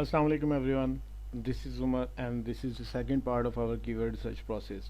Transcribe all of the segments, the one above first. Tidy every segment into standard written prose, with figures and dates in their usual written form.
Assalamu alaikum everyone. This is Umar and this is the second part of our keyword search process.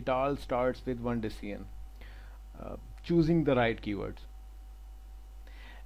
it all starts with one decision, choosing the right keywords.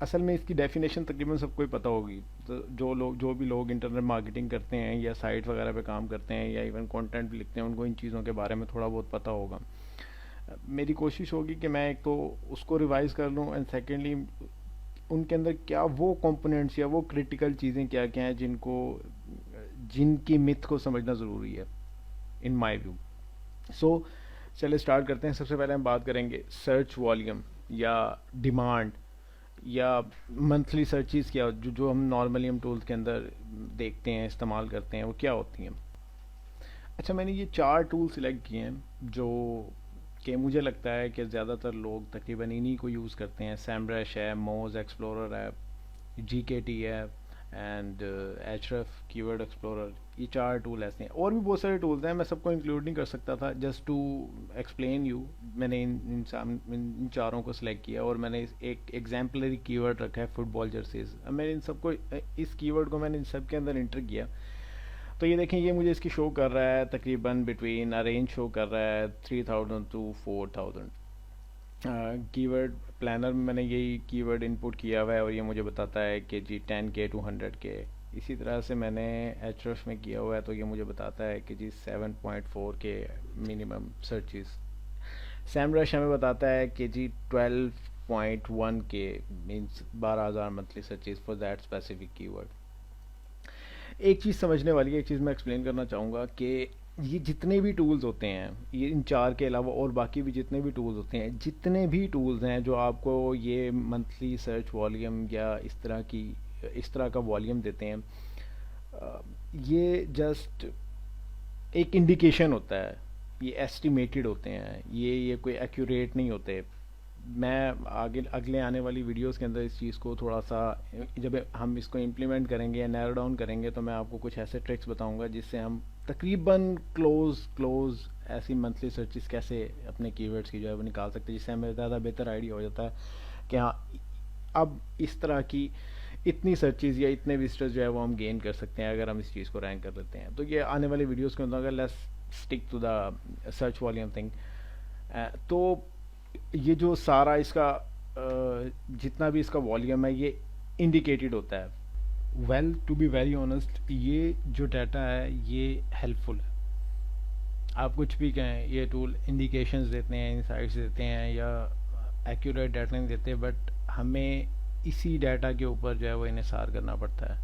اصل میں اس کی definition تقریباً سب کو ہی پتہ ہوگی. تو جو بھی لوگ انٹرنیٹ مارکیٹنگ کرتے ہیں یا سائٹ وغیرہ پہ کام کرتے ہیں یا ایون کانٹینٹ بھی لکھتے ہیں, ان کو ان چیزوں کے بارے میں تھوڑا بہت پتہ ہوگا. میری کوشش ہوگی کہ میں ایک تو اس کو ریوائز کر لوں, اینڈ سیکنڈلی ان کے اندر کیا وہ کمپوننٹس یا وہ کرٹیکل چیزیں کیا کیا ہیں جن کی متھ کو سمجھنا ضروری ہے ان مائی ویو. سو چلے اسٹارٹ کرتے ہیں. سب سے پہلے ہم بات کریں گے سرچ والیوم یا ڈیمانڈ یا منتھلی سرچز کیا جو ہم نارملی ہم ٹولز کے اندر دیکھتے ہیں, استعمال کرتے ہیں, وہ کیا ہوتی ہیں. اچھا, میں نے یہ 4 ٹول سلیکٹ کیے ہیں جو کہ مجھے لگتا ہے کہ زیادہ تر لوگ تقریباً انہی کو یوز کرتے ہیں. سیمرش ہے, موز ایکسپلورر ہے, جی کے ٹی ہے, اینڈ ایچرف کی ورڈ ایکسپلورر. یہ 4 ٹول ایسے ہیں, اور بھی بہت سارے ٹولز ہیں, میں سب کو انکلوڈ نہیں کر سکتا تھا. جسٹ ٹو ایکسپلین یو میں نے ان چاروں کو سلیکٹ کیا, اور میں نے ایک ایگزامپلری کی ورڈ رکھا ہے فٹ بال جرسیز. میں نے ان سب کو, اس کی ورڈ کو میں نے ان سب کے اندر انٹر کیا. تو یہ دیکھیں, یہ مجھے اس کی شو کر رہا ہے تقریباً بٹوین رینج شو کر رہا ہے 3000 to 4000. کی ورڈ پلانر میں نے یہی کی ورڈ انپٹ کیا ہوا ہے, اور یہ مجھے بتاتا ہے کہ جی 10K to 100K. اسی طرح سے میں نے ایچ رف میں کیا ہوا ہے, تو یہ مجھے بتاتا ہے کہ جی 7.4K منیمم سرچز. سیم رش ہمیں بتاتا ہے کہ جی 12.1K means 12,000 monthly searches for that specific کی ورڈ. ایک چیز سمجھنے والی ہے, ایک چیز میں ایکسپلین کرنا چاہوں گا کہ یہ جتنے بھی ٹولز ہوتے ہیں, یہ ان 4 کے علاوہ اور باقی بھی جتنے بھی ٹولز ہوتے ہیں, جتنے بھی ٹولز ہیں جو آپ کو یہ منتھلی سرچ والیوم یا اس طرح کا والیوم دیتے ہیں, یہ جسٹ ایک انڈیکیشن ہوتا ہے, یہ ایسٹیمیٹڈ ہوتے ہیں, یہ کوئی ایکوریٹ نہیں ہوتے. میں اگلے آنے والی ویڈیوز کے اندر اس چیز کو تھوڑا سا جب ہم اس کو امپلیمنٹ کریں گے یا نیرو ڈاؤن کریں گے, تو میں آپ کو کچھ ایسے ٹرکس بتاؤں گا جس سے ہم تقریباً کلوز ایسی منتھلی سرچز کیسے اپنے کی ورڈز کی جو ہے وہ نکال سکتے ہیں, جس سے ہمیں زیادہ بہتر آئیڈیا ہو جاتا ہے کہ ہاں اب اس طرح کی اتنی سرچز یا اتنے وزٹرز جو ہے وہ ہم گین کر سکتے ہیں اگر ہم اس چیز کو رینک کر لیتے ہیں. تو یہ آنے والی ویڈیوز کے اندر let's stick to the search volume thing. تو یہ جو سارا اس کا جتنا بھی اس کا والیوم ہے یہ انڈیکیٹڈ ہوتا ہے. Well to be very honest, یہ جو ڈیٹا ہے یہ ہیلپ فل ہے. آپ کچھ بھی کہیں, یہ ٹول انڈیکیشنز دیتے ہیں, انسائٹس دیتے ہیں, یا ایکوریٹ ڈیٹا نہیں دیتے, بٹ ہمیں اسی ڈیٹا کے اوپر جو ہے وہ انحصار کرنا پڑتا ہے.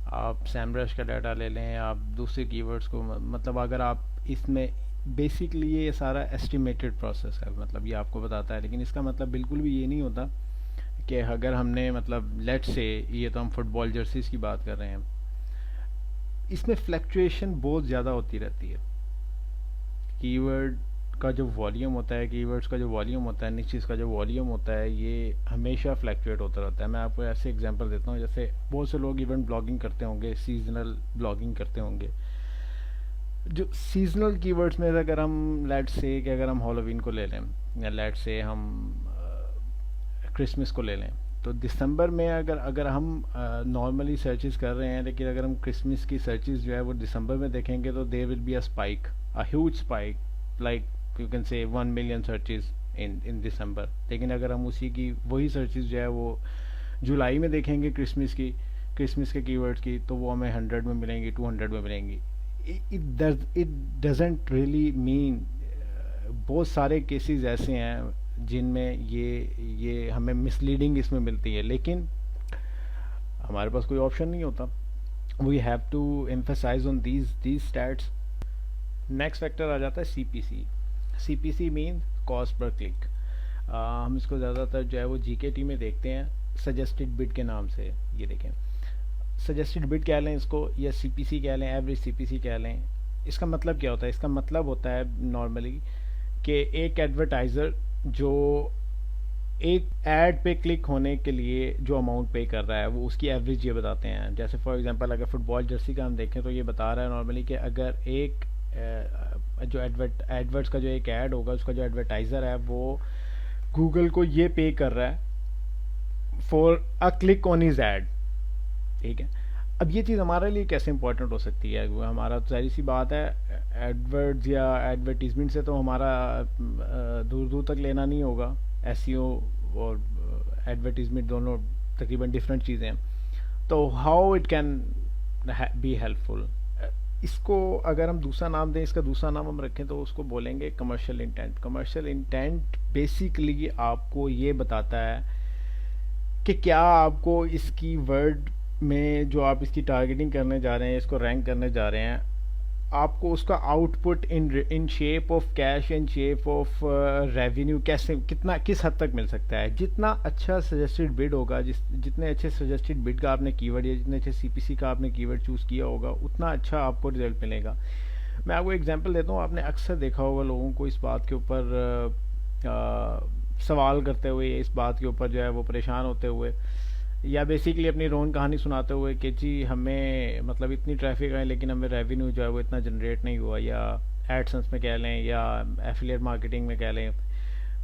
آپ سیمرش کا ڈیٹا لے لیں, آپ دوسرے کی ورڈز کو, مطلب اگر آپ اس میں بیسکلی یہ سارا ایسٹیمیٹڈ پروسیس ہے, مطلب یہ آپ کو بتاتا ہے, لیکن اس کا مطلب بالکل بھی یہ نہیں ہوتا کہ اگر ہم نے مطلب لیٹ سے, یہ تو ہم فٹ بال جرسیز کی بات کر رہے ہیں, اس میں فلیکچویشن بہت زیادہ ہوتی رہتی ہے. کی ورڈ کا جو والیوم ہوتا ہے, کی ورڈز کا جو والیوم ہوتا ہے, نیچز کا جو والیوم ہوتا ہے, یہ ہمیشہ فلیکچویٹ ہوتا رہتا ہے. میں آپ کو ایسے ایگزامپل دیتا ہوں, جیسے بہت سے لوگ ایونٹ بلاگنگ کرتے ہوں گے, سیزنل بلاگنگ کرتے ہوں گے. جو سیزنل کی ورڈز میں اگر ہم لیٹ سے کہ اگر ہم ہالووین کو لے لیں, یا لیٹ سے ہم کرسمس کو لے لیں, تو دسمبر میں اگر ہم نارملی سرچز کر رہے ہیں, لیکن اگر ہم کرسمس کی سرچز جو ہے وہ دسمبر میں دیکھیں گے تو there will be a spike, a huge spike, like you can say 1 million searches ان دسمبر. لیکن اگر ہم اسی کی وہی سرچز جو ہے وہ جولائی میں دیکھیں گے کرسمس کے کی ورڈز کی, تو وہ ہمیں 100 میں ملیں گی, 200 میں ملیں گی. It doesn't really mean, بہت سارے کیسز ایسے ہیں جن میں یہ ہمیں مس لیڈنگ اس میں ملتی ہے, لیکن ہمارے پاس کوئی آپشن نہیں ہوتا. We have to emphasize on these stats. Next factor آ جاتا ہے سی پی سی. سی پی سی مین کاسٹ پر کلک. ہم اس کو زیادہ تر جو ہے وہ جی کے ٹی میں دیکھتے ہیں سجیسٹڈ بڈ کے نام سے. یہ دیکھیں, سجیسٹڈ بڈ کہہ لیں اس کو, یا سی پی سی کہہ لیں, ایوریج سی پی سی کہہ لیں. اس کا مطلب کیا ہوتا ہے؟ اس کا مطلب ہوتا ہے نارملی کہ ایک ایڈورٹائزر جو ایک ایڈ پہ کلک ہونے کے لیے جو اماؤنٹ پے کر رہا ہے وہ اس کی ایوریج یہ بتاتے ہیں. جیسے فار ایگزامپل اگر فٹ بال جرسی کا ہم دیکھیں تو یہ بتا رہا ہے نارملی کہ اگر ایک جو ایڈورٹس کا جو ایک ایڈ ہوگا, اس کا جو ایڈورٹائزر ہے وہ گوگل کو یہ پے کر رہا ہے for a click on his ad. ٹھیک ہے, اب یہ چیز ہمارے لیے کیسے امپورٹنٹ ہو سکتی ہے؟ ہمارا ظاہر سی بات ہے ایڈورڈز یا ایڈورٹیزمنٹ سے تو ہمارا دور تک لینا نہیں ہوگا. ایس ای او اور ایڈورٹیزمنٹ دونوں تقریباً ڈفرینٹ چیزیں ہیں. تو how it can be helpful. اس کو اگر ہم دوسرا نام دیں، اس کا دوسرا نام ہم رکھیں تو اس کو بولیں گے commercial intent. Commercial intent basically آپ کو یہ بتاتا ہے کہ کیا آپ کو اس کی ورڈ میں جو آپ اس کی ٹارگیٹنگ کرنے جا رہے ہیں، اس کو رینک کرنے جا رہے ہیں، آپ کو اس کا out put in shape of cash, in shape of revenue کیسے، کتنا، کس حد تک مل سکتا ہے. جتنا اچھا سجیسٹڈ بڈ ہوگا، جتنے اچھے سجیسٹڈ بڈ کا آپ نے کی ورڈ یا جتنے اچھے سی پی سی کا آپ نے کی ورڈ چوز کیا ہوگا، اتنا اچھا آپ کو رزلٹ ملے گا. میں آپ کو ایگزامپل دیتا ہوں. آپ نے اکثر دیکھا ہوگا لوگوں کو اس بات کے اوپر سوال کرتے ہوئے، اس بات کے اوپر جو ہے وہ پریشان ہوتے ہوئے، یا بیسیکلی اپنی رون کہانی سناتے ہوئے کہ جی ہمیں مطلب اتنی ٹریفک آئی لیکن ہمیں ریونیو جو ہے وہ اتنا جنریٹ نہیں ہوا، یا ایڈسنس میں کہہ لیں یا ایفیلیٹ مارکیٹنگ میں کہہ لیں.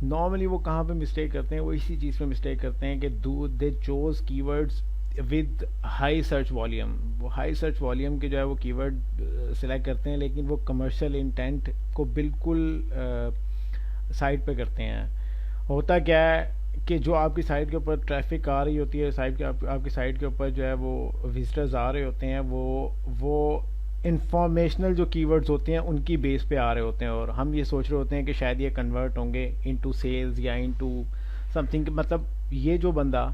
نارملی وہ کہاں پہ مسٹیک کرتے ہیں؟ وہ اسی چیز پہ مسٹیک کرتے ہیں کہ دے چوز کی words with high search volume. وہ ہائی سرچ والیوم کے جو ہے وہ کی ورڈ سلیکٹ کرتے ہیں، لیکن وہ کمرشل انٹینٹ کو بالکل سائڈ پہ کرتے ہیں. ہوتا کیا ہے کہ جو آپ کی سائٹ کے اوپر ٹریفک آ رہی ہوتی ہے، آپ کی سائٹ کے اوپر جو ہے وہ وزٹرز آ رہے ہوتے ہیں، وہ انفارمیشنل جو کی ورڈز ہوتے ہیں ان کی بیس پہ آ رہے ہوتے ہیں، اور ہم یہ سوچ رہے ہوتے ہیں کہ شاید یہ کنورٹ ہوں گے انٹو سیلز یا انٹو سم تھنگ. مطلب یہ جو بندہ،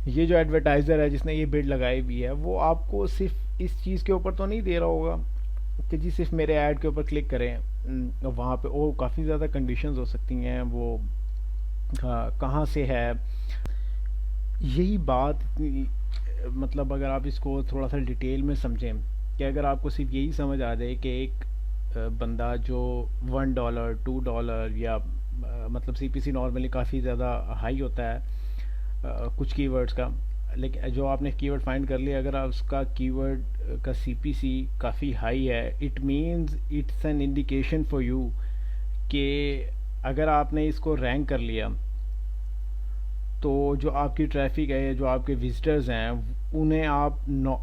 یہ جو ایڈورٹائزر ہے جس نے یہ بڈ لگائی ہوئی ہے، وہ آپ کو صرف اس چیز کے اوپر تو نہیں دے رہا ہوگا کہ جی صرف میرے ایڈ کے اوپر کلک کریں. وہاں پہ اور کافی زیادہ کنڈیشنز ہو سکتی ہیں، وہ کہاں سے ہے. یہی بات مطلب اگر آپ اس کو تھوڑا سا ڈیٹیل میں سمجھیں، کہ اگر آپ کو صرف یہی سمجھ آ جائے کہ ایک بندہ جو $1 $2 یا مطلب سی پی سی نارملی کافی زیادہ ہائی ہوتا ہے کچھ کی ورڈز کا، لیکن جو آپ نے کی ورڈ فائنڈ کر لیا، اگر آپ اس کا کی ورڈ کا سی پی سی کافی ہائی ہے، it means it's an indication for you کہ اگر آپ نے اس کو رینک کر لیا تو جو آپ کی ٹریفک ہے، جو آپ کے وزٹرز ہیں، انہیں آپ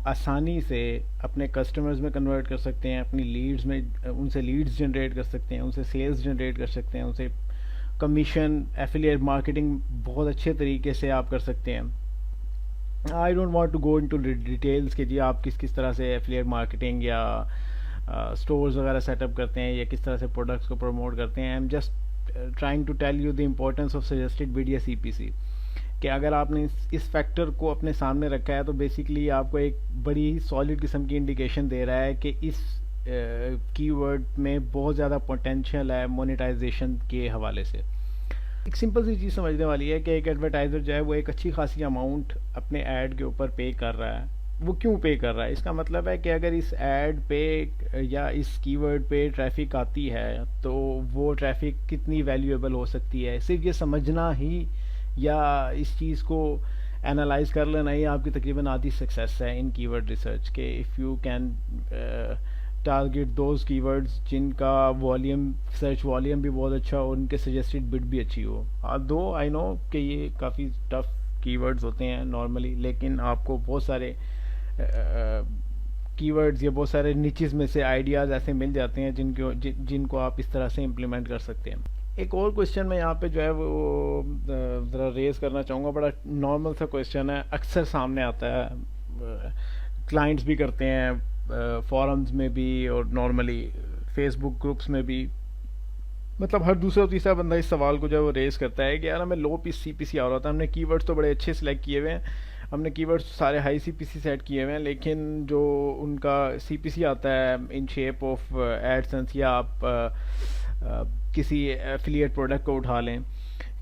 آسانی سے اپنے کسٹمرز میں کنورٹ کر سکتے ہیں، اپنی لیڈز میں ان سے لیڈز جنریٹ کر سکتے ہیں، ان سے سیلز جنریٹ کر سکتے ہیں، ان سے کمیشن، ایفیلیٹ مارکیٹنگ بہت اچھے طریقے سے آپ کر سکتے ہیں. I don't want to go into details کہ جی آپ کس طرح سے ایفیلیٹ مارکیٹنگ یا اسٹورز وغیرہ سیٹ اپ کرتے ہیں یا کس طرح سے پروڈکٹس کو پروموٹ کرتے ہیں. I am just trying to tell you the importance of suggested bid یا سی پی سی، کہ اگر آپ نے اس فیکٹر کو اپنے سامنے رکھا ہے تو بیسیکلی آپ کو ایک بڑی سالڈ قسم کی انڈیکیشن دے رہا ہے کہ اس کی ورڈ میں بہت زیادہ پوٹینشیل ہے مونیٹائزیشن کے حوالے سے. ایک سمپل سی چیز سمجھنے والی ہے کہ ایک ایڈورٹائزر جو ہے وہ ایک اچھی خاصی اماؤنٹ اپنے ایڈ کے اوپر پے کر رہا ہے. وہ کیوں پے کر رہا ہے؟ اس کا مطلب ہے کہ اگر اس ایڈ پہ یا اس کی ورڈ پہ ٹریفک آتی ہے تو وہ ٹریفک کتنی ویلیویبل ہو سکتی ہے. صرف یہ سمجھنا ہی یا اس چیز کو انالائز کر لینا ہی آپ کی تقریباً آدھی سکسیس ہے ان کی ورڈ ریسرچ کہ if you can target those کی ورڈز جن کا والیوم، سرچ والیوم بھی بہت اچھا ہو، ان کے سجیسٹڈ بٹ بھی اچھی ہو. دو آئی نو کہ یہ کافی ٹف کی ورڈز ہوتے ہیں نارملی، لیکن آپ کو بہت سارے کی ورڈز یا بہت سارے نیچز میں سے آئیڈیاز ایسے مل جاتے ہیں جن کو آپ اس طرح سے امپلیمنٹ کر سکتے ہیں. ایک اور کویشچن میں یہاں پہ جو ہے وہ ذرا ریز کرنا چاہوں گا. بڑا نارمل سا کویشچن ہے، اکثر سامنے آتا ہے، کلائنٹس بھی کرتے ہیں، فورمز میں بھی اور نارملی فیس بک گروپس میں بھی. مطلب ہر دوسرا تیسرا بندہ اس سوال کو جو ہے وہ ریز کرتا ہے کہ یار ہمیں لو پی سی پی سی آ رہا تھا، ہم نے کی ورڈس تو بڑے اچھے سلیکٹ کیے ہوئے ہیں، ہم نے کی ورڈس سارے ہائی سی پی سی سیٹ کیے ہوئے ہیں، لیکن جو ان کا سی پی سی آتا ہے ان شیپ آف ایڈسنس، یا آپ کسی ایفیلیٹ پروڈکٹ کو اٹھا لیں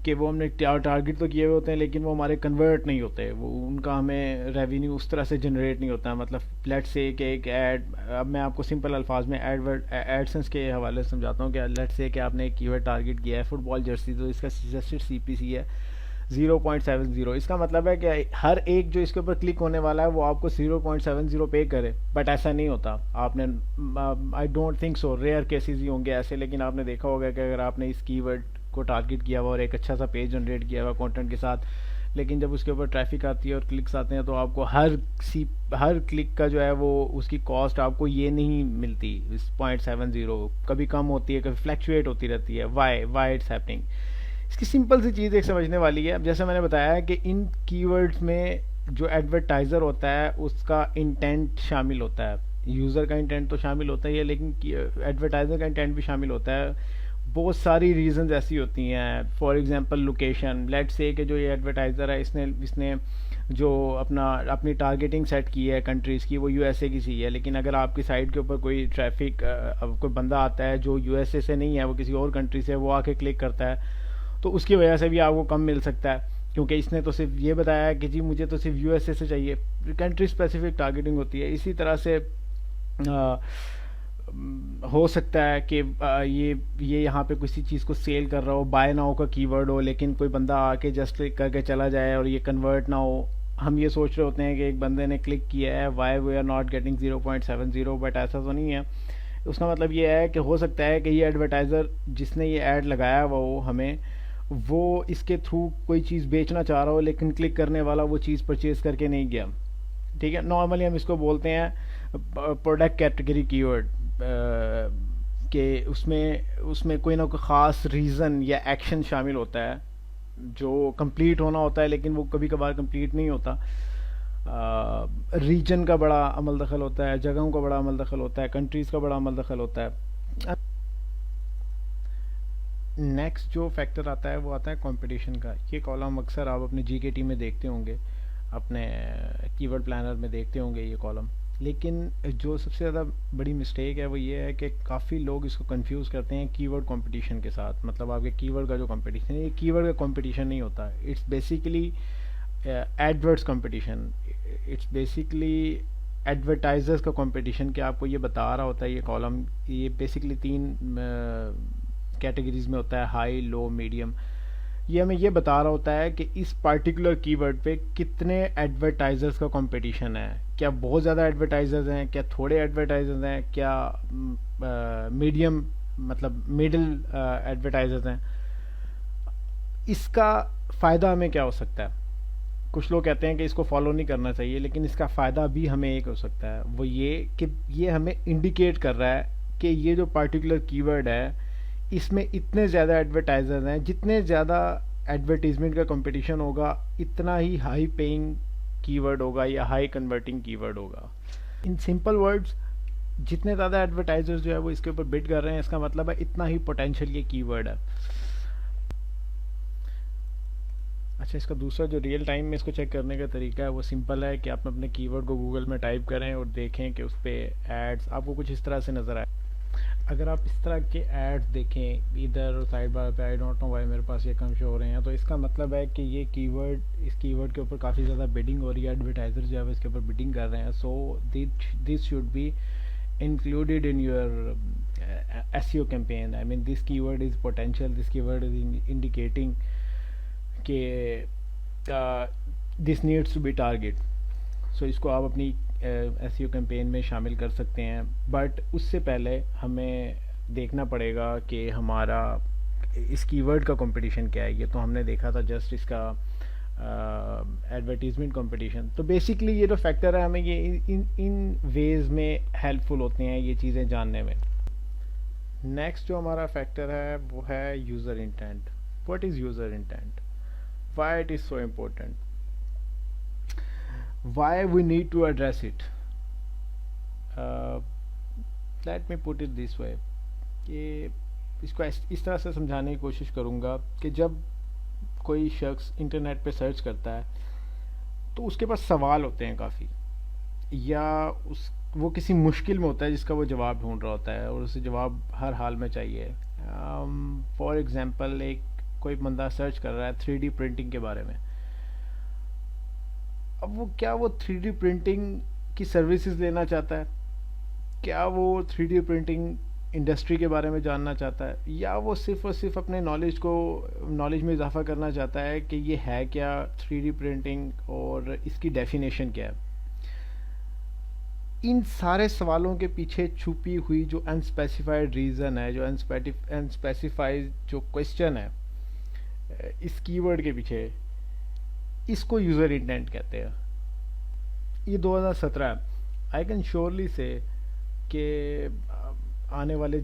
کہ وہ ہم نے ٹارگیٹ تو کیے ہوئے ہوتے ہیں لیکن وہ ہمارے کنورٹ نہیں ہوتے، وہ ان کا ہمیں ریونیو اس طرح سے جنریٹ نہیں ہوتا. مطلب لیٹ سے کہ ایک ایڈ، اب میں آپ کو سمپل الفاظ میں ایڈسنس کے حوالے سے سمجھاتا ہوں کہ لیٹ سے کہ آپ نے ایک کی ورڈ ٹارگیٹ کیا ہے فٹ بال جرسی، تو اس کا سجیسٹڈ سی پی سی ہے 0.70. اس کا مطلب ہے کہ ہر ایک جو اس کے اوپر کلک ہونے والا ہے وہ آپ کو 0.70 پے کرے، بٹ ایسا نہیں ہوتا. آپ نے I don't think so, rare cases ہی ہوں گے ایسے، لیکن آپ نے دیکھا ہوگا کہ اگر آپ نے اس کی ورڈ کو ٹارگیٹ کیا ہوا اور ایک اچھا سا پیج جنریٹ کیا ہوا کنٹینٹ کے ساتھ، لیکن جب اس کے اوپر ٹریفک آتی ہے اور کلکس آتے ہیں تو آپ کو ہر کلک کا جو ہے وہ اس کی کاسٹ آپ کو یہ نہیں ملتی 0.70، کبھی کم ہوتی ہے، کبھی فلیکچویٹ ہوتی رہتی ہے. Why it's happening? اس کی سمپل سی چیز ایک سمجھنے والی ہے. اب جیسے میں نے بتایا کہ ان کی ورڈز میں جو ایڈورٹائزر ہوتا ہے اس کا انٹینٹ شامل ہوتا ہے. یوزر کا انٹینٹ تو شامل ہوتا ہی ہے لیکن ایڈورٹائزر کا انٹینٹ بھی شامل ہوتا ہے. بہت ساری ریزنز ایسی ہوتی ہیں. For example location. لیٹ سے کہ جو یہ ایڈورٹائزر ہے اس نے جو اپنی ٹارگیٹنگ سیٹ کی ہے کنٹریز کی وہ یو ایس اے کی سی ہے, لیکن اگر آپ کی سائٹ کے اوپر کوئی ٹریفک کوئی بندہ آتا ہے جو یو ایس اے سے نہیں ہے, وہ کسی اور کنٹری سے, وہ آ کے کلک کرتا ہے تو اس کی وجہ سے بھی آپ کو کم مل سکتا ہے, کیونکہ اس نے تو صرف یہ بتایا ہے کہ جی مجھے تو صرف یو ایس اے سے چاہیے. کنٹری اسپیسیفک ٹارگیٹنگ ہوتی ہے. اسی طرح سے ہو سکتا ہے کہ یہ یہاں پہ کسی چیز کو سیل کر رہا ہو, بائی ناؤ کا کی ورڈ ہو, لیکن کوئی بندہ آ کے جسٹ کلک کر کے چلا جائے اور یہ کنورٹ نہ ہو. ہم یہ سوچ رہے ہوتے ہیں کہ ایک بندے نے کلک کیا ہے, why we are not getting 0.70, but ایسا تو نہیں ہے. اس کا مطلب یہ ہے کہ ہو سکتا ہے کہ یہ ایڈورٹائزر جس نے یہ ایڈ لگایا وہ ہمیں وہ اس کے تھرو کوئی چیز بیچنا چاہ رہا ہو, لیکن کلک کرنے والا وہ چیز پرچیز کر کے نہیں گیا. ٹھیک ہے, نارملی ہم اس کو بولتے ہیں پروڈکٹ کیٹیگری کی ورڈ, کہ اس میں کوئی نہ کوئی خاص ریزن یا ایکشن شامل ہوتا ہے جو کمپلیٹ ہونا ہوتا ہے, لیکن وہ کبھی کبھار کمپلیٹ نہیں ہوتا. ریجن کا بڑا عمل دخل ہوتا ہے, جگہوں کا بڑا عمل دخل ہوتا ہے, کنٹریز کا بڑا عمل دخل ہوتا ہے. نیکسٹ جو فیکٹر آتا ہے وہ آتا ہے کمپٹیشن کا. یہ کالم اکثر آپ اپنے جی کے ٹی میں دیکھتے ہوں گے, اپنے کی ورڈ پلانر میں دیکھتے ہوں گے یہ کالم. لیکن جو سب سے زیادہ بڑی مسٹیک ہے وہ یہ ہے کہ کافی لوگ اس کو کنفیوز کرتے ہیں کی ورڈ کمپٹیشن کے ساتھ. مطلب آپ کے کی ورڈ کا جو کمپٹیشن ہے, یہ کی ورڈ کا کمپٹیشن نہیں ہوتا. It's basically AdWords competition. It's basically advertisers کا کمپٹیشن, کہ آپ کو یہ بتا رہا ہوتا ہے یہ کالم, یہ بیسیکلی 3 کیٹیگریز میں ہوتا ہے, ہائی, لو, میڈیم. یہ ہمیں یہ بتا رہا ہوتا ہے کہ اس پارٹیکولر کی ورڈ پہ کتنے ایڈورٹائزرز کا کمپٹیشن ہے. کیا بہت زیادہ ایڈورٹائزرز ہیں, کیا تھوڑے ایڈورٹائزرز ہیں, کیا میڈیم مطلب میڈل ایڈورٹائزرز ہیں. اس کا فائدہ ہمیں کیا ہو سکتا ہے؟ کچھ لوگ کہتے ہیں کہ اس کو فالو نہیں کرنا چاہیے, لیکن اس کا فائدہ بھی ہمیں ایک ہو سکتا ہے, وہ یہ کہ یہ ہمیں انڈیکیٹ کر رہا ہے کہ یہ جو پارٹیکولر کی ورڈ ہے اس میں اتنے زیادہ ایڈورٹائزرز ہیں, جتنے زیادہ ایڈورٹیزمنٹ کا کمپٹیشن ہوگا اتنا ہی ہائی پیئنگ کی ورڈ ہوگا یا ہائی کنورٹنگ کی ورڈ ہوگا. ان سمپل ورڈز, جتنے زیادہ ایڈورٹائزرز جو ہے وہ اس کے اوپر بڈ کر رہے ہیں, اس کا مطلب ہے اتنا ہی پوٹینشیل یہ کی ورڈ ہے. اچھا, اس کا دوسرا جو ریئل ٹائم میں اس کو چیک کرنے کا طریقہ ہے وہ سمپل ہے کہ آپ اپنے کی ورڈ کو گوگل میں ٹائپ کریں اور دیکھیں کہ اس پہ ایڈز آپ کو کچھ اس طرح سے نظر آئے. اگر آپ اس طرح کے ایڈز دیکھیں ادھر سائڈ بار پہ, آئی ڈونٹ نو وائی میرے پاس یہ کم شو ہو رہے ہیں, تو اس کا مطلب ہے کہ یہ کی ورڈ, اس کی ورڈ کے اوپر کافی زیادہ بیڈنگ ہو رہی ہے, ایڈورٹائزر جو ہے وہ اس کے اوپر بیڈنگ کر رہے ہیں. So this should be included in your SEO campaign. I mean, this keyword is potential, this keyword is indicating کہ this needs to be target. So اس کو آپ اپنی SEO کیمپین میں شامل کر سکتے ہیں, بٹ اس سے پہلے ہمیں دیکھنا پڑے گا کہ ہمارا اس کی ورڈ کا کمپٹیشن کیا ہے. یہ تو ہم نے دیکھا تھا جسٹ اس کا ایڈورٹیزمنٹ کمپٹیشن. تو بیسکلی یہ جو فیکٹر ہے ہمیں یہ ان ویز میں ہیلپ فل ہوتے ہیں یہ چیزیں جاننے میں. نیکسٹ جو ہمارا فیکٹر ہے وہ ہے user intent. What is user intent, why it is so important, why we need to address it. Let me put it this way, کہ اس کو اس طرح سے سمجھانے کی کوشش کروں گا کہ جب کوئی شخص انٹرنیٹ پہ سرچ کرتا ہے تو اس کے پاس سوال ہوتے ہیں کافی, یا وہ کسی مشکل میں ہوتا ہے جس کا وہ جواب ڈھونڈ رہا ہوتا ہے اور اسے جواب ہر حال میں چاہیے. فار ایگزامپل, کوئی بندہ سرچ کر رہا ہے 3D پرنٹنگ کے بارے میں. اب وہ 3D پرنٹنگ کی سروسز لینا چاہتا ہے, کیا وہ 3D پرنٹنگ انڈسٹری کے بارے میں جاننا چاہتا ہے, یا وہ صرف اور صرف اپنے نالج میں اضافہ کرنا چاہتا ہے کہ یہ ہے کیا 3D پرنٹنگ اور اس کی ڈیفینیشن کیا ہے. ان سارے سوالوں کے پیچھے چھپی ہوئی جو انسپیسیفائڈ ریزن ہے, جو انسپیسیفائڈ جو کوشچن ہے اس کی ورڈ کے پیچھے, اس کو یوزر انٹینٹ کہتے ہیں. یہ 2017 آئی کین شیورلی سے کہ آنے والے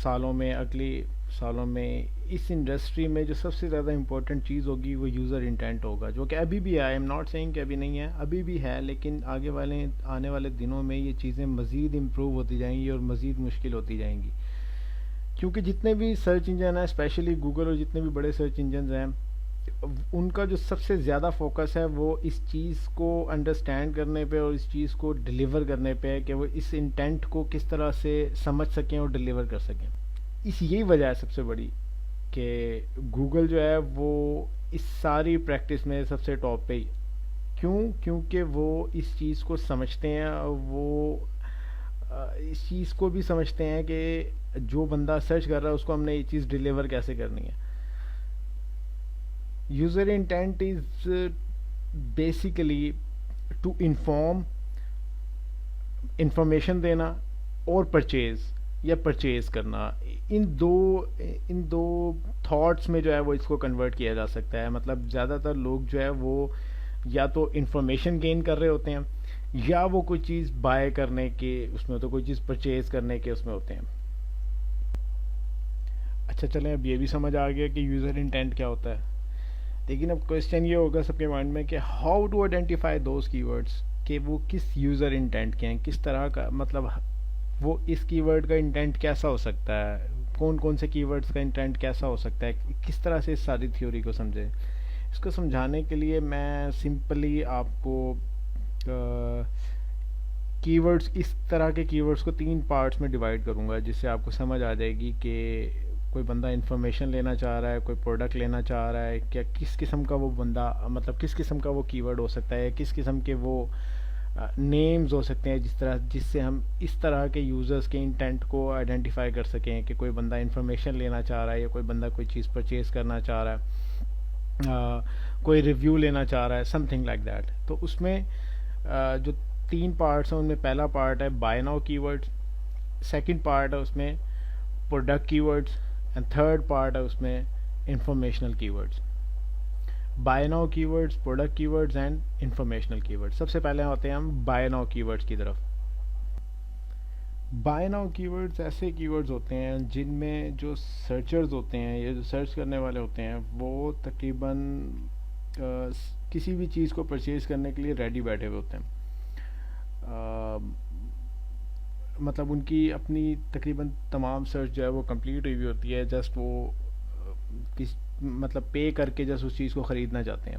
سالوں میں, اگلی سالوں میں اس انڈسٹری میں جو سب سے زیادہ امپورٹنٹ چیز ہوگی وہ یوزر انٹینٹ ہوگا، جو کہ ابھی بھی ہے. آئی ایم ناٹ سینگ کہ ابھی نہیں ہے، ابھی بھی ہے، لیکن آنے والے دنوں میں یہ چیزیں مزید امپروو ہوتی جائیں گی اور مزید مشکل ہوتی جائیں گی، کیونکہ جتنے بھی سرچ انجن ہیں، اسپیشلی گوگل اور جتنے بھی بڑے سرچ انجنز ہیں، ان کا جو سب سے زیادہ فوکس ہے وہ اس چیز کو انڈرسٹینڈ کرنے پہ اور اس چیز کو ڈلیور کرنے پہ ہے کہ وہ اس انٹینٹ کو کس طرح سے سمجھ سکیں اور ڈلیور کر سکیں. اس یہی وجہ ہے سب سے بڑی کہ گوگل جو ہے وہ اس ساری پریکٹس میں سب سے ٹاپ پہ ہی. کیونکہ وہ اس چیز کو سمجھتے ہیں، اور وہ اس چیز کو بھی سمجھتے ہیں کہ جو بندہ سرچ کر رہا ہے اس کو ہم نے یہ چیز ڈلیور کیسے کرنی ہے. User intent is basically to inform, information دینا، اور پرچیز کرنا. ان دو تھاٹس میں جو ہے وہ اس کو کنورٹ کیا جا سکتا ہے. مطلب زیادہ تر لوگ جو ہے وہ یا تو انفارمیشن گین کر رہے ہوتے ہیں، یا وہ کوئی چیز بائی کرنے کے اس میں ہوتے ہیں، کوئی چیز پرچیز کرنے کے اس میں ہوتے ہیں. اچھا چلیں، اب یہ بھی سمجھ آ گیا کہ یوزر انٹینٹ کیا ہوتا ہے. لیکن اب کویسچن یہ ہوگا سب کے مائنڈ میں کہ how to identify those key words, کہ وہ کس یوزر انٹینٹ کے ہیں، کس طرح کا، مطلب وہ اس کی ورڈ کا انٹینٹ کیسا ہو سکتا ہے، کون سے کی ورڈس کا انٹینٹ کیسا ہو سکتا ہے، کس طرح سے اس ساری تھیوری کو سمجھے. اس کو سمجھانے کے لیے میں سمپلی آپ کو کی ورڈس، اس طرح کے کی ورڈس کو 3 پارٹس میں ڈیوائڈ کروں گا، جس سے آپ کو سمجھ آ جائے گی کہ کوئی بندہ انفارمیشن لینا چاہ رہا ہے، کوئی پروڈکٹ لینا چاہ رہا ہے، کیا کس قسم کا وہ بندہ، مطلب کس قسم کا وہ کی ورڈ ہو سکتا ہے، کس قسم کے وہ نیمز ہو سکتے ہیں جس سے ہم اس طرح کے یوزرز کے انٹینٹ کو آئیڈینٹیفائی کر سکیں کہ کوئی بندہ انفارمیشن لینا چاہ رہا ہے، یا کوئی بندہ کوئی چیز پرچیز کرنا چاہ رہا ہے، کوئی ریویو لینا چاہ رہا ہے، سم تھنگ لائک دیٹ. تو اس میں جو 3 پارٹس ہیں ان میں پہلا پارٹ ہے بائی ناؤ کی ورڈ، سیکنڈ پارٹ ہے اس میں product keywords, and third part ہے اس میں informational keywords. Buy now keywords, product keywords and informational keywords. سب سے پہلے ہوتے ہیں ہم بائی ناؤ کی ورڈس کی طرف. بائی ناؤ کی ورڈس ایسے کی ورڈز ہوتے ہیں جن میں جو سرچرز ہوتے ہیں یا جو سرچ کرنے والے ہوتے ہیں وہ تقریباً کسی بھی چیز کو پرچیز کرنے کے لیے ریڈی بیٹھے ہوئے ہوتے ہیں. مطلب ان کی اپنی تقریباً تمام سرچ جو ہے وہ کمپلیٹ ہوئی ہوئی ہوتی ہے، جسٹ وہ مطلب پے کر کے جسٹ اس چیز کو خریدنا چاہتے ہیں.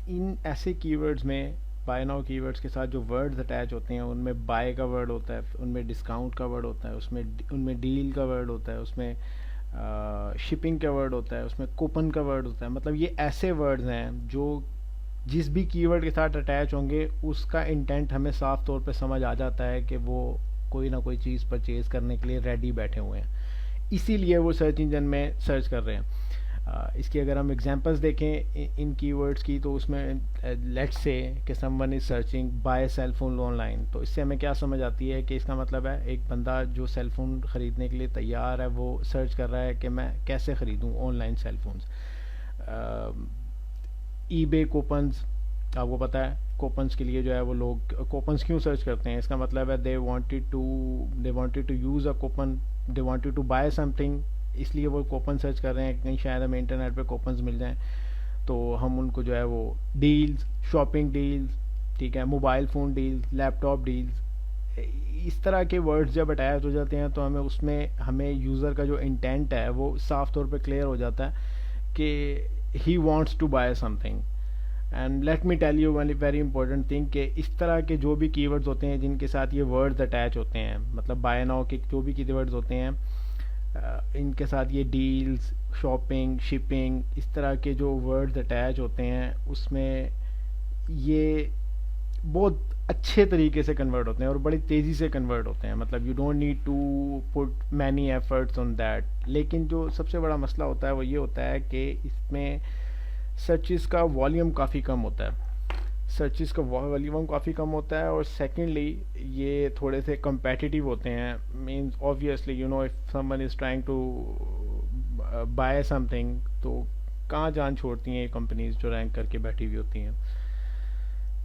ان ایسے کی ورڈز میں بائی ناؤ کی ورڈز کے ساتھ جو ورڈز اٹیچ ہوتے ہیں ان میں بائی کا ورڈ ہوتا ہے، ان میں ڈسکاؤنٹ کا ورڈ ہوتا ہے، ان میں ڈیل کا ورڈ ہوتا ہے، اس میں شپنگ کا ورڈ ہوتا ہے، اس میں کوپن کا ورڈ ہوتا ہے. مطلب یہ ایسے ورڈز ہیں جو جس بھی کی ورڈ کے ساتھ اٹیچ ہوں گے اس کا انٹینٹ ہمیں صاف طور پہ سمجھ آ جاتا ہے کہ وہ کوئی نہ کوئی چیز پرچیز کرنے کے لیے ریڈی بیٹھے ہوئے ہیں، اسی لیے وہ سرچ انجن میں سرچ کر رہے ہیں. اس کی اگر ہم ایگزامپلس دیکھیں ان کی ورڈز کی، تو اس میں لیٹس سے کہ someone is searching buy sell phone on line, تو اس سے ہمیں کیا سمجھ آتی ہے کہ اس کا مطلب ہے ایک بندہ جو سیل فون خریدنے کے لیے تیار ہے وہ سرچ کر رہا ہے کہ میں کیسے خریدوں آن لائن سیل فونز. ای بے کوپنز، آپ کو پتہ ہے کوپنز کے لیے جو ہے وہ لوگ کوپنز کیوں سرچ کرتے ہیں، اس کا مطلب ہے they wanted to use a coupon, they wanted to buy something, اس لیے وہ کوپن سرچ کر رہے ہیں کہ کہیں شاید ہمیں انٹرنیٹ پہ کوپنز مل جائیں تو ہم ان کو جو ہے وہ ڈیلز، شاپنگ ڈیلز، ٹھیک ہے، موبائل فون ڈیلز، لیپ ٹاپ ڈیلز، اس طرح کے ورڈز جب اٹیچ ہو جاتے ہیں تو ہمیں یوزر کا جو انٹینٹ ہے وہ صاف طور پہ کلیئر ہو جاتا ہے کہ he wants to buy something. And let me tell you one very important thing کہ اس طرح کے جو بھی کی ورڈز ہوتے ہیں جن کے ساتھ یہ ورڈز اٹیچ ہوتے ہیں، مطلب بائی ناؤ کے جو بھی کی ورڈز ہوتے ہیں ان کے ساتھ یہ ڈیلز، شاپنگ، شپنگ، اس طرح کے جو ورڈز اٹیچ ہوتے ہیں اس میں یہ بہت اچھے طریقے سے کنورٹ ہوتے ہیں اور بڑی تیزی سے کنورٹ ہوتے ہیں. مطلب you don't need to put many efforts on that. لیکن جو سب سے بڑا مسئلہ ہوتا ہے وہ یہ ہوتا ہے کہ اس میں سرچز کا والیوم کافی کم ہوتا ہے، اور سیکنڈلی یہ تھوڑے سے کمپیٹیٹیو ہوتے ہیں. Means obviously you know if someone is trying to buy something تو کہاں جان چھوڑتی ہیں یہ کمپنیز جو رینک کر کے بیٹھی ہوئی ہوتی ہیں.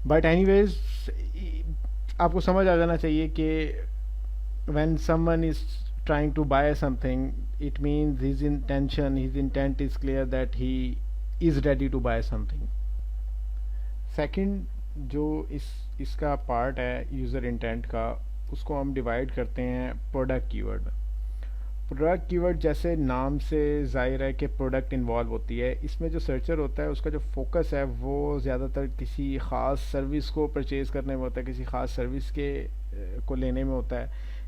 بٹ اینی ویز آپ کو سمجھ آ جانا چاہیے کہ when some one is trying to buy something, it means his intent is clear that he is ready to buy something. Second جو اس کا پارٹ ہے یوزر انٹینٹ کا، اس کو ہم ڈیوائڈ کرتے ہیں پروڈکٹ کی ورڈ میں. پروڈکٹ کی ورڈ جیسے نام سے ظاہر ہے کہ پروڈکٹ انوالو ہوتی ہے، اس میں جو سرچر ہوتا ہے اس کا جو فوکس ہے وہ زیادہ تر کسی خاص سروس کو پرچیز کرنے میں ہوتا ہے، کسی خاص سروس کو لینے میں ہوتا ہے،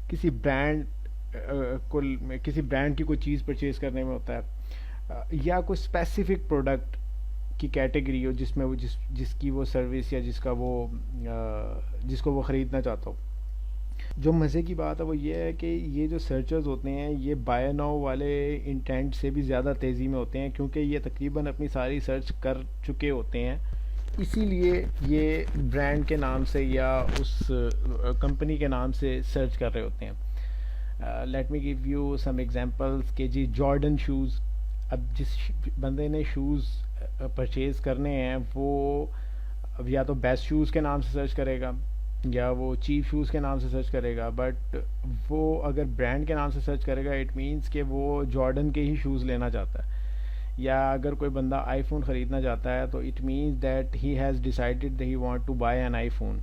کسی برانڈ کی کوئی چیز پرچیز کرنے میں ہوتا ہے، یا کوئی اسپیسیفک پروڈکٹ کی کیٹیگری ہو جس میں وہ جس کی وہ سروس یا جس کو وہ خریدنا چاہتا ہو. جو مزے کی بات ہے وہ یہ ہے کہ یہ جو سرچرز ہوتے ہیں یہ بائی ناؤ والے انٹینٹ سے بھی زیادہ تیزی میں ہوتے ہیں، کیونکہ یہ تقریباً اپنی ساری سرچ کر چکے ہوتے ہیں، اسی لیے یہ برانڈ کے نام سے یا اس کمپنی کے نام سے سرچ کر رہے ہوتے ہیں. Let me give you some examples کہ جی جارڈن شوز. اب جس بندے نے شوز پرچیز کرنے ہیں وہ یا تو بیسٹ شوز کے نام سے سرچ کرے گا یا وہ چیپ شوز کے نام سے سرچ کرے گا، بٹ وہ اگر برانڈ کے نام سے سرچ کرے گا اٹ مینس کہ وہ جارڈن کے ہی شوز لینا چاہتا ہے. یا اگر کوئی بندہ آئی فون خریدنا چاہتا ہے تو it means that he has decided that he want to buy an iPhone.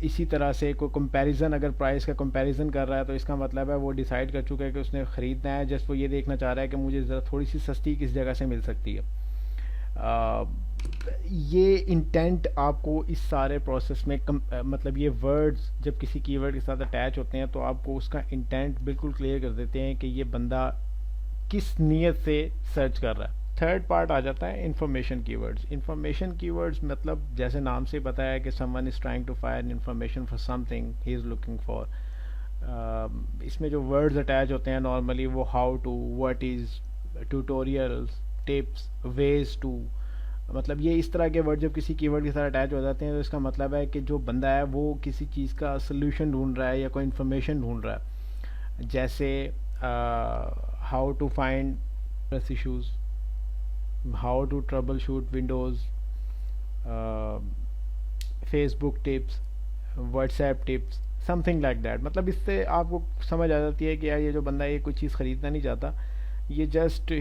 اسی طرح سے کوئی کمپیریزن، اگر پرائس کا کمپیریزن کر رہا ہے تو اس کا مطلب ہے وہ ڈیسائیڈ کر چکا ہے کہ اس نے خریدنا ہے، جسٹ وہ یہ دیکھنا چاہ رہا ہے کہ مجھے ذرا تھوڑی سی سستی کس جگہ سے مل سکتی ہے. یہ انٹینٹ آپ کو اس سارے پروسیس میں مطلب یہ ورڈز جب کسی کی ورڈ کے ساتھ اٹیچ ہوتے ہیں تو آپ کو اس کا انٹینٹ بالکل کلیئر کر دیتے ہیں کہ یہ بندہ کس نیت سے سرچ کر رہا ہے. تھرڈ پارٹ آ جاتا ہے انفارمیشن کی ورڈز. انفارمیشن کی ورڈز مطلب جیسے نام سے بتایا ہے کہ someone is trying to find information for something he is looking for. اس میں جو ورڈز اٹیچ ہوتے ہیں نارملی وہ how to, what is, tutorials, tips, ways to, مطلب یہ اس طرح کے ورڈ جب کسی کی ورڈ کے ساتھ اٹیچ ہو جاتے ہیں تو اس کا مطلب ہے کہ جو بندہ ہے وہ کسی چیز کا سلوشن ڈھونڈ رہا ہے یا کوئی انفارمیشن ڈھونڈ رہا ہے. جیسے how to find press issues, how to troubleshoot Windows, Facebook tips, WhatsApp tips, something like that. مطلب اس سے آپ کو سمجھ آ جاتی ہے کہ یار یہ جو بندہ یہ کوئی چیز خریدنا نہیں چاہتا، یہ just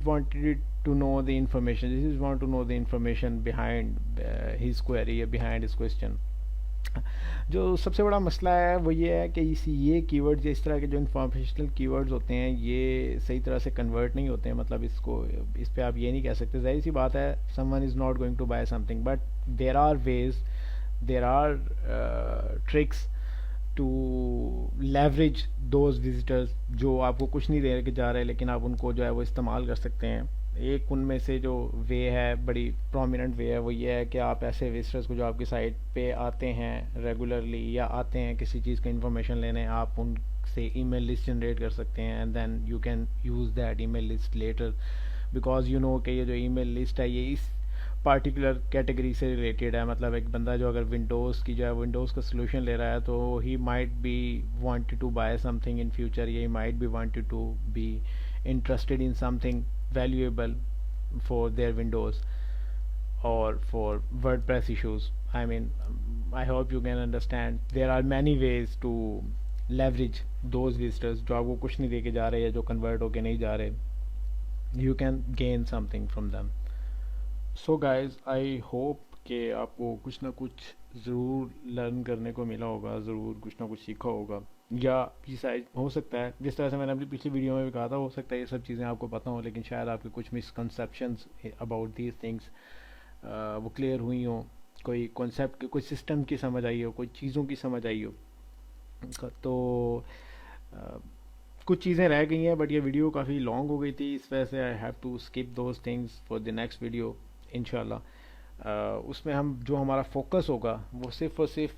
wanted to know the information, this is want to know the information behind his query یا بیہائنڈ ہز کویسچن. جو سب سے بڑا مسئلہ ہے وہ یہ ہے کہ یہ کی ورڈز، اس طرح کے جو انفارمیشنل کی ورڈز ہوتے ہیں یہ صحیح طرح سے کنورٹ نہیں ہوتے ہیں. مطلب اس پہ آپ یہ نہیں کہہ سکتے، ظاہر سی بات ہے someone is not going to buy something, but there are ways, there are tricks to leverage those visitors جو آپ کو کچھ نہیں دے کے جا رہے لیکن آپ ان کو جو ہے وہ استعمال کر سکتے ہیں. ایک ان میں سے جو وے ہے، بڑی پرومیننٹ وے ہے، وہ یہ ہے کہ آپ ایسے وزٹرز کو جو آپ کی سائٹ پہ آتے ہیں ریگولرلی یا آتے ہیں کسی چیز کا انفارمیشن لینے، آپ ان سے ای میل لسٹ جنریٹ کر سکتے ہیں and then you can use that email list later, because you know کہ یہ جو ای میل لسٹ ہے یہ اس پارٹیکولر کیٹیگری سے ریلیٹڈ ہے. مطلب ایک بندہ جو اگر ونڈوز کی جو ہے ونڈوز کا سلوشن لے رہا ہے تو he might be wanted to buy something in future, یا he might be wanted to be interested in something valuable for their Windows or for WordPress issues. I mean, I hope you can understand. There are many ways to leverage those visitors جو آپ کو کچھ نہیں دے کے جا رہے یا جو کنورٹ ہو کے نہیں جا رہے. You can gain something from them. So guys, I hope کہ آپ کو کچھ نہ کچھ ضرور لرن کرنے کو ملا ہوگا، ضرور کچھ نہ کچھ سیکھا ہوگا، یا ہو سکتا ہے جس طرح سے میں نے اپنی پچھلی ویڈیو میں بھی کہا تھا، ہو سکتا ہے یہ سب چیزیں آپ کو پتہ ہوں لیکن شاید آپ کے کچھ مسکنسیپشنز اباؤٹ دیز تھنگس وہ کلیئر ہوئی ہوں، کوئی کانسیپٹ، کوئی سسٹم کی سمجھ آئی ہو، کوئی چیزوں کی سمجھ آئی ہو. تو کچھ چیزیں رہ گئی ہیں بٹ یہ ویڈیو کافی لانگ ہو گئی تھی، اس وجہ سے I have to skip those things for the next video انشاءاللہ. اس میں جو ہمارا فوکس ہوگا وہ صرف اور صرف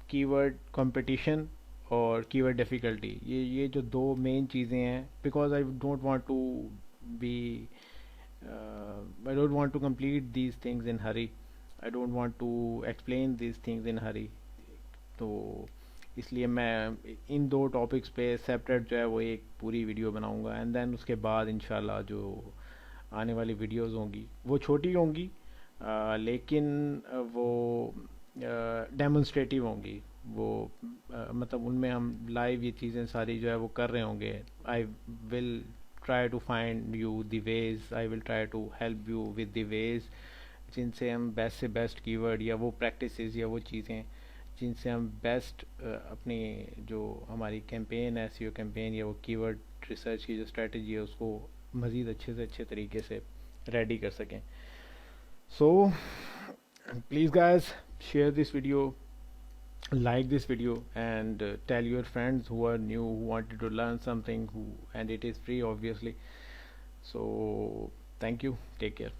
کی ورڈ کمپٹیشن اور کی ورڈ ڈیفیکلٹی، یہ جو دو مین چیزیں ہیں. Because I don't want to complete these things in hurry, I don't want to explain these things in hurry. تو اس لیے میں ان دو ٹاپکس پہ سیپریٹ جو ہے وہ ایک پوری ویڈیو بناؤں گا، اینڈ دین اس کے بعد انشاءاللہ جو آنے والی ویڈیوز ہوں گی وہ چھوٹی ہوں گی لیکن وہ ڈیمونسٹریٹیو ہوں گی، وہ مطلب ان میں ہم لائیو یہ چیزیں ساری جو ہے وہ کر رہے ہوں گے. I will try to find you the ways, I will try to help you with the ways جن سے ہم بیسٹ سے بیسٹ کی ورڈ یا وہ پریکٹسز یا وہ چیزیں جن سے ہم بیسٹ اپنی جو ہماری کیمپین ہے سی او کیمپین یا وہ کی ورڈ ریسرچ کی جو اسٹریٹجی ہے اس کو مزید اچھے سے اچھے طریقے سے ریڈی کر سکیں. So please guys share this video, like this video, and tell your friends who are new, who wanted to learn something, and it is free obviously. So thank you, take care.